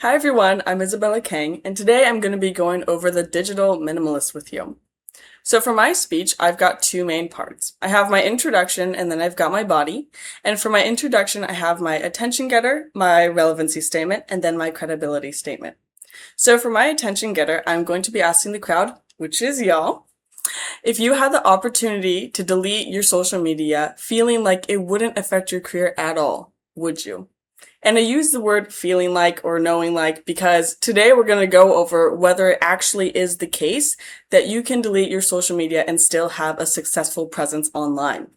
Hi everyone, I'm Isabella Kang, and today I'm going to be going over the digital minimalist with you. So for my speech, I've got two main parts. I have my introduction and then I've got my body. And for my introduction, I have my attention getter, my relevancy statement, and then my credibility statement. So for my attention getter, I'm going to be asking the crowd, which is y'all, if you had the opportunity to delete your social media feeling like it wouldn't affect your career at all, would you? And I use the word feeling like or knowing like because today we're going to go over whether it actually is the case that you can delete your social media and still have a successful presence online.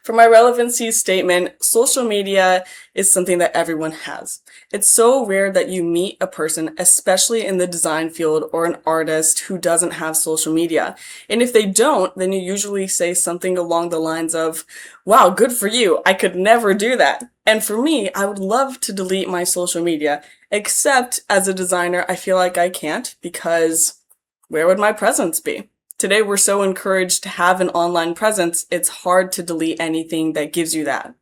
For my relevancy statement, social media is something that everyone has. It's so rare that you meet a person, especially in the design field or an artist who doesn't have social media. And if they don't, then you usually say something along the lines of, wow, good for you. I could never do that. And for me, I would love to delete my social media, except as a designer, I feel like I can't because where would my presence be? Today, we're so encouraged to have an online presence, it's hard to delete anything that gives you that.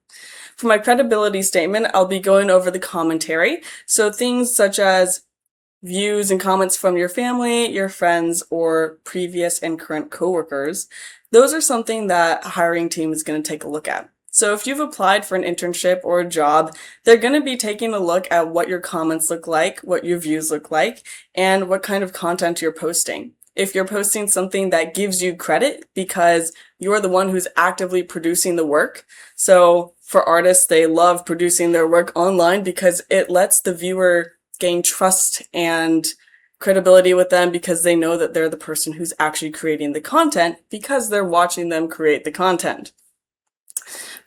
For my credibility statement, I'll be going over the commentary. So things such as views and comments from your family, your friends, or previous and current coworkers. Those are something that a hiring team is going to take a look at. So if you've applied for an internship or a job, they're going to be taking a look at what your comments look like, what your views look like, and what kind of content you're posting. If you're posting something that gives you credit because you're the one who's actively producing the work. So for artists, they love producing their work online because it lets the viewer gain trust and credibility with them because they know that they're the person who's actually creating the content because they're watching them create the content.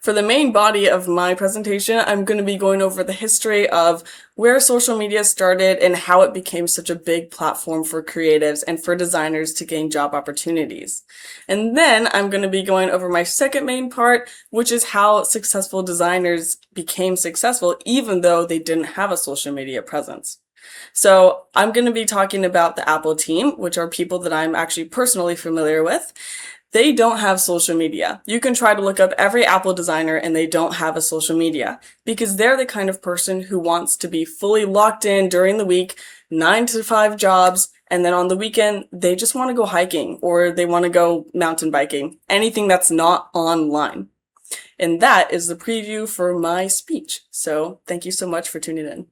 For the main body of my presentation, I'm going to be going over the history of where social media started and how it became such a big platform for creatives and for designers to gain job opportunities. And then I'm going to be going over my second main part, which is how successful designers became successful even though they didn't have a social media presence. So I'm going to be talking about the Apple team, which are people that I'm actually personally familiar with. They don't have social media. You can try to look up every Apple designer and they don't have a social media because they're the kind of person who wants to be fully locked in during the week, 9 to 5 jobs, and then on the weekend, they just want to go hiking or they want to go mountain biking, anything that's not online. And that is the preview for my speech. So thank you so much for tuning in.